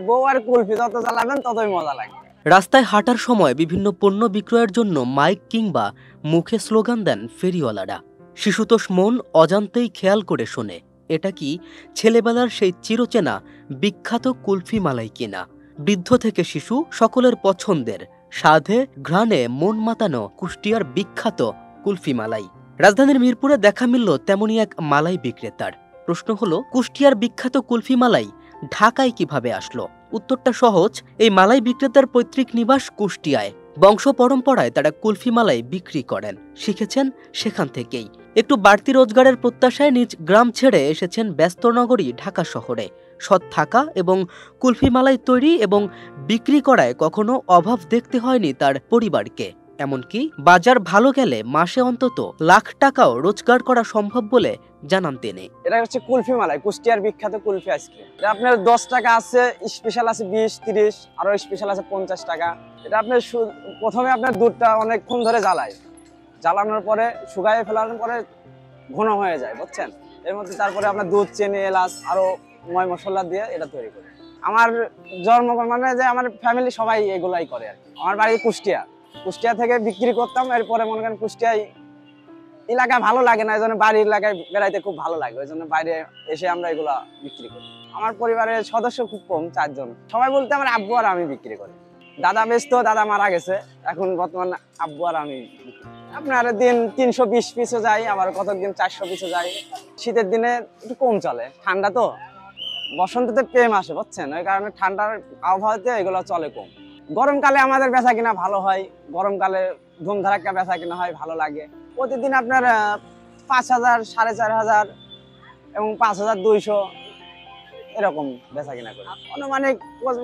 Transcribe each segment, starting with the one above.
বউ আর কুলফি যত জ্বালাবেন ততই মজা লাগবে। রাস্তায় হাঁটার সময় বিভিন্ন পণ্য বিক্রয়ের জন্য মাইক কিংবা মুখে স্লোগান দেন ফেরিওয়ালারা। শিশুতোষ মন অজান্তেই খেয়াল করে শোনে, এটা কি ছেলেবেলার সেই চিরচেনা বিখ্যাত কুলফি মালাই কিনা। বৃদ্ধ থেকে শিশু সকলের পছন্দের, স্বাদে ঘ্রাণে মন মাতানো কুষ্টিয়ার বিখ্যাত কুলফি মালাই। রাজধানীর মিরপুরে দেখা মিলল তেমনই এক মালাই বিক্রেতার। প্রশ্ন হলো, কুষ্টিয়ার বিখ্যাত কুলফি মালাই ঢাকায় কিভাবে আসলো? উত্তরটা সহজ। এই মালাই বিক্রেতার পৈতৃক নিবাস কুষ্টিয়ায়। বংশ পরম্পরায় তারা কুলফি মালাই বিক্রি করেন, শিখেছেন সেখান থেকেই। একটু বাড়তি রোজগারের প্রত্যাশায় নিজ গ্রাম ছেড়ে এসেছেন ব্যস্ত নগরী ঢাকা শহরে। সৎ থাকা এবং কুলফি মালাই তৈরি এবং বিক্রি করায় কখনো অভাব দেখতে হয়নি তার পরিবারকে। এমনকি বাজার ভালো গেলে মাসে অন্তত লাখ টাকাও রোজগার করা সম্ভব বলে জানান তিনি। এটা হচ্ছে কুলফি মালাই, কুষ্টিয়ার বিখ্যাত কুলফি আইসক্রিম। এটা আপনার 10 টাকা আছে, স্পেশাল আছে 20, 30, আরো স্পেশাল আছে 50 টাকা। এটা আপনার প্রথমে আপনার দুধটা অনেকক্ষণ ধরে জ্বালানোর পরে শুকায় ফেলানোর পরে ঘন হয়ে যায়, বুঝছেন। এর মধ্যে তারপরে আপনার দুধ, চিনি, এলাচ আরো ময় মশলা দিয়ে এটা তৈরি করে। আমার জন্ম মানে যে আমার ফ্যামিলি সবাই এগুলাই করে আর কি। আমার বাড়ি কুষ্টিয়া থেকে বিক্রি করতাম। এরপরে মনে করেন কুষ্টিয়ায় এলাকা ভালো লাগে না, এই জন্য বাড়ির এলাকায় বেড়াইতে খুব ভালো লাগে, ওই জন্য বাইরে এসে আমরা এগুলা বিক্রি করি। আমার পরিবারের সদস্য খুব কম, 4 জন। সবাই বলতে আমার আব্বু আর আমি বিক্রি করি। দাদা বেচতো, দাদা মারা গেছে, এখন বর্তমানে আব্বু আর আমি। আপনার দিন 320 পিসও যায়, আবার কতদিন 400 পিসও যায়। শীতের দিনে একটু কম চলে, ঠান্ডা তো, বসন্ততে প্রেম আসে, বুঝছেন, ওই কারণে ঠান্ডার আবহাওয়াতে এগুলো চলে কম। গরমকালে আমাদের বেচা কিনা ভালো হয়, গরমকালে ধুমধারাক্কা বেচা কিনা হয়, ভালো লাগে। প্রতিদিন আপনার 5000, 4500 এবং 5200 এরকম বেচা কিনা করি। অনুমানিক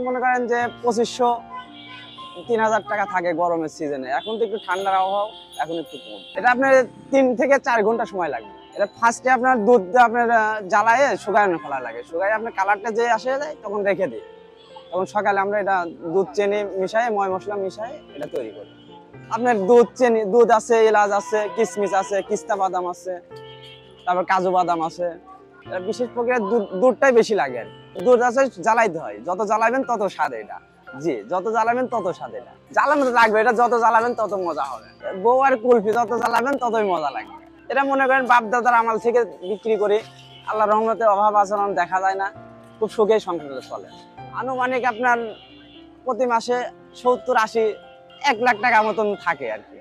মনে করেন যে 2500, 3000 টাকা থাকে গরমের সিজনে। এখন তো একটু ঠান্ডার আবহাওয়া, এখন একটু কম। এটা আপনার 3 থেকে 4 ঘন্টা সময় লাগবে। এটা ফার্স্টে আপনার দুধ আপনার জ্বালায়ে শুকানো ফেলা লাগে, শুকায় আপনার কালারটা যে আসে যায় তখন রেখে দিই। তখন সকালে আমরা এটা দুধ, চিনি মিশাই, ময় মশলা মিশাই এটা তৈরি করি। আপনার দুধ, চিনি, দুধ আছে, এলাচ আছে, কিশমিশ আছে, কিস্তা বাদাম আছে, তারপর কাজু বাদাম আছে। বিশেষ প্রক্রিয়া দুধটাই বেশি লাগে আর দুধ আছে জ্বালাইতে হয়, যত জ্বালাবেন তত স্বাদ। এটা জি, যত জ্বালাবেন তত স্বাদ। এটা জ্বালানো লাগবে, এটা যত জ্বালাবেন তত মজা হবে। বউ আর কুলফি যত জ্বালাবেন ততই মজা লাগবে। এটা মনে করেন বাপ দাদার আমল থেকে বিক্রি করি। আল্লাহর রহমতে অভাব আচরণ দেখা যায় না, খুব সুখেই সংসারটা চলে। আনুমানিক আপনার প্রতি মাসে 70, 80, 1 লাখ টাকা মতন থাকে আর কি।